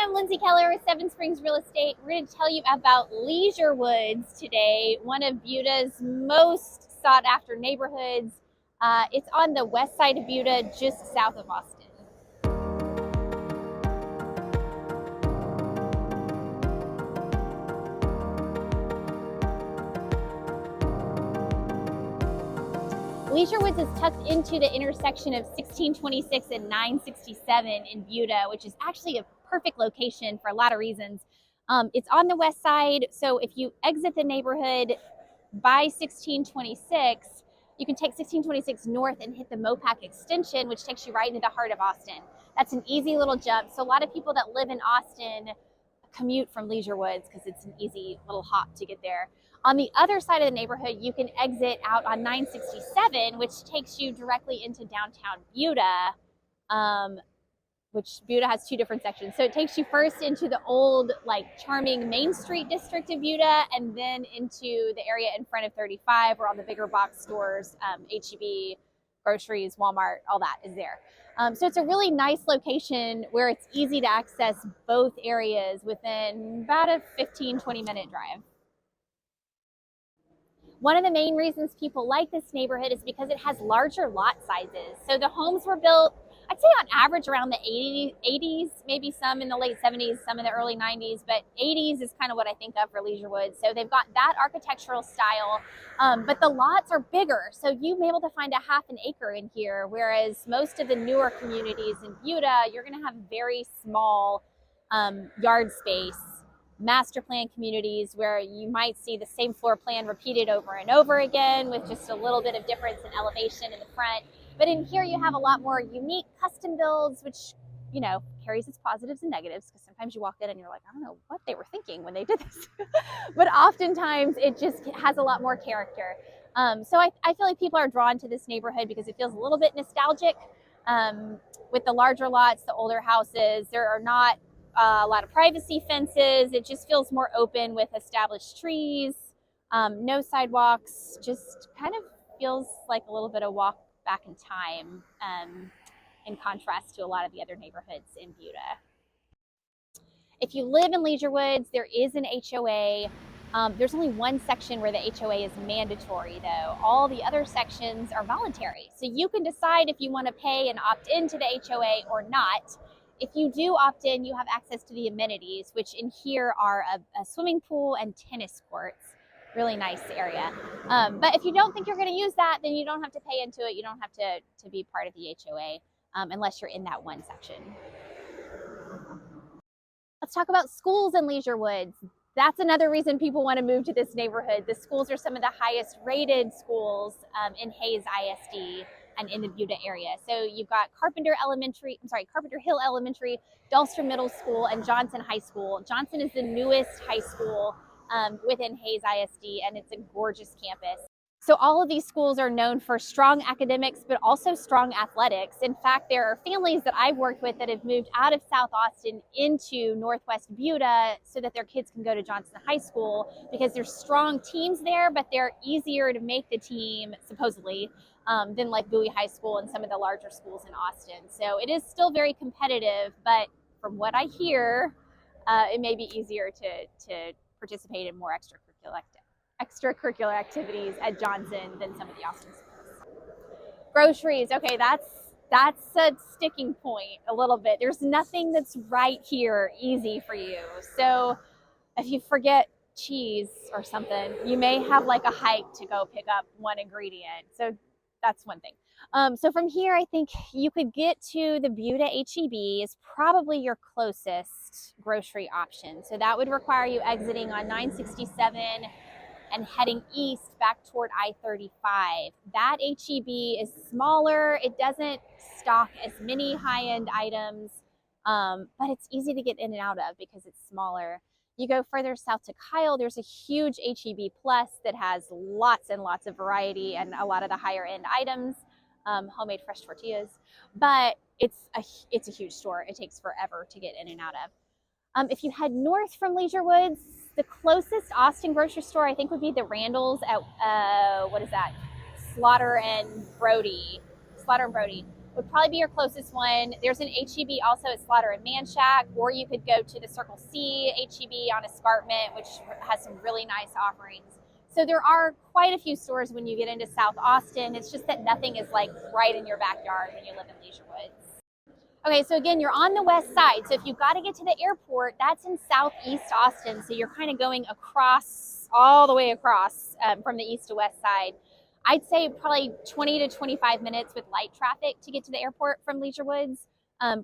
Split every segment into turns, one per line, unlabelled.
I'm Lindsey Keller with Seven Springs Real Estate. We're going to tell you about Leisurewoods today, one of Buda's most sought after neighborhoods. It's on the west side of Buda, just south of Austin. Leisurewoods is tucked into the intersection of 1626 and 967 in Buda, which is actually a perfect location for a lot of reasons. It's on the west side, so if you exit the neighborhood by 1626, you can take 1626 north and hit the Mopac extension, which takes you right into the heart of Austin. That's an easy little jump. So a lot of people that live in Austin commute from Leisurewoods because it's an easy little hop to get there. On the other side of the neighborhood, you can exit out on 967, which takes you directly into downtown Buda, which Buda has two different sections. So it takes you first into the old, charming Main Street district of Buda, and then into the area in front of 35, where all the bigger box stores, H-E-B, groceries, Walmart, all that is there. So it's a really nice location where it's easy to access both areas within about a 15-20 minute drive. One of the main reasons people like this neighborhood is because it has larger lot sizes. So the homes were built, I'd say on average around the 80s, maybe some in the late 70s, some in the early 90s, but 80s is kind of what I think of for Leisurewoods. So they've got that architectural style, but the lots are bigger. So you may be able to find a half an acre in here, whereas most of the newer communities in Buda, you're gonna have very small yard space. Master plan communities where you might see the same floor plan repeated over and over again with just a little bit of difference in elevation in the front. But in here you have a lot more unique custom builds, which, carries its positives and negatives, because sometimes you walk in and you're like, I don't know what they were thinking when they did this. But oftentimes it just has a lot more character. So I feel like people are drawn to this neighborhood because it feels a little bit nostalgic. With the larger lots, the older houses, there are not a lot of privacy fences. It just feels more open with established trees, no sidewalks, just kind of feels like a little bit of walk back in time, in contrast to a lot of the other neighborhoods in Buda. If you live in Leisurewoods, there is an HOA. There's only one section where the HOA is mandatory, though. All the other sections are voluntary. So you can decide if you want to pay and opt into the HOA or not. If you do opt in, you have access to the amenities, which in here are a swimming pool and tennis courts. Really nice area. But if you don't think you're going to use that, then you don't have to pay into it. You don't have to be part of the HOA unless you're in that one section. Let's talk about schools in Leisurewoods. That's another reason people want to move to this neighborhood. The schools are some of the highest rated schools in Hayes ISD and in the Buda area. So you've got Carpenter Hill Elementary, Dahlstrom Middle School, and Johnson High School. Johnson is the newest high school within Hayes ISD, and it's a gorgeous campus. So all of these schools are known for strong academics, but also strong athletics. In fact, there are families that I've worked with that have moved out of South Austin into Northwest Buda so that their kids can go to Johnson High School, because there's strong teams there, but they're easier to make the team, supposedly, than like Bowie High School and some of the larger schools in Austin. So it is still very competitive, but from what I hear, it may be easier to participate in more extracurricular activities at Johnson than some of the Austin schools. Groceries, okay, that's a sticking point a little bit. There's nothing that's right here easy for you. So if you forget cheese or something, you may have like a hike to go pick up one ingredient. So that's one thing. So from here, I think you could get to the Buda H-E-B is probably your closest grocery option. So that would require you exiting on 967 and heading east back toward I-35. That H-E-B is smaller. It doesn't stock as many high-end items, but it's easy to get in and out of because it's smaller. You go further south to Kyle, there's a huge H-E-B Plus that has lots and lots of variety and a lot of the higher end items, homemade fresh tortillas, but it's a huge store. It takes forever to get in and out of. If you head north from Leisurewoods, the closest Austin grocery store I think would be the Randall's at, Slaughter and Brody. would probably be your closest one. There's an HEB also at Slaughter and Manchac, or you could go to the Circle C HEB on Escarpment, which has some really nice offerings. So there are quite a few stores when you get into South Austin. It's just that nothing is like right in your backyard when you live in Leisurewoods. Okay, so again, you're on the west side. So if you've got to get to the airport, that's in Southeast Austin. So you're kind of going across, all the way across from the east to west side. I'd say probably 20 to 25 minutes with light traffic to get to the airport from Leisurewoods.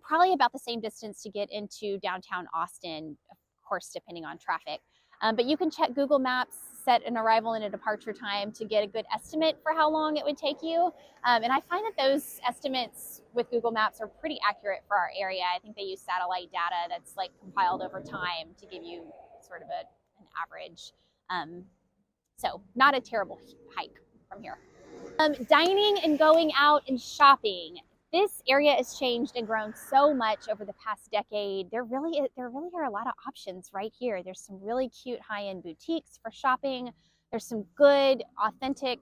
Probably about the same distance to get into downtown Austin, of course, depending on traffic. But you can check Google Maps, set an arrival and a departure time to get a good estimate for how long it would take you. And I find that those estimates with Google Maps are pretty accurate for our area. I think they use satellite data that's like compiled over time to give you sort of an average. So not a terrible hike from here. Dining and going out and shopping. This area has changed and grown so much over the past decade. There really are a lot of options right here. There's some really cute high-end boutiques for shopping. There's some good, authentic,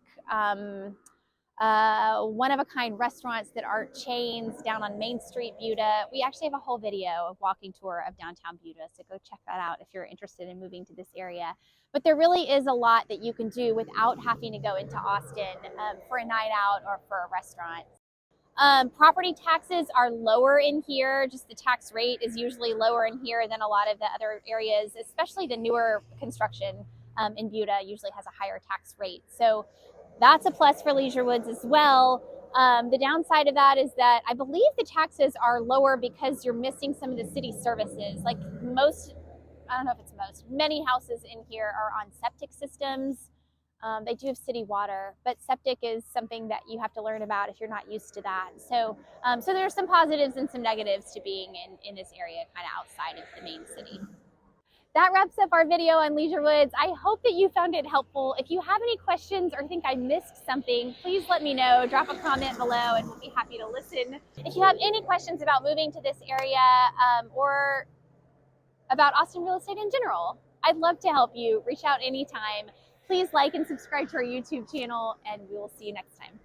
one-of-a-kind restaurants that aren't chains down on Main Street, Buda. We actually have a whole video of walking tour of downtown Buda, so go check that out if you're interested in moving to this area. But there really is a lot that you can do without having to go into Austin for a night out or for a restaurant. Property taxes are lower in here. Just the tax rate is usually lower in here than a lot of the other areas, especially the newer construction in Buda usually has a higher tax rate. So that's a plus for Leisurewoods as well. The downside of that is that I believe the taxes are lower because you're missing some of the city services. Like most, I don't know if it's most, many houses in here are on septic systems. They do have city water, but septic is something that you have to learn about if you're not used to that. So, so there's some positives and some negatives to being in this area, kind of outside of the main city. That wraps up our video on Leisurewoods. I hope that you found it helpful. If you have any questions or think I missed something, please let me know. Drop a comment below and we'll be happy to listen. If you have any questions about moving to this area or about Austin real estate in general, I'd love to help you. Reach out anytime. Please like and subscribe to our YouTube channel, and we will see you next time.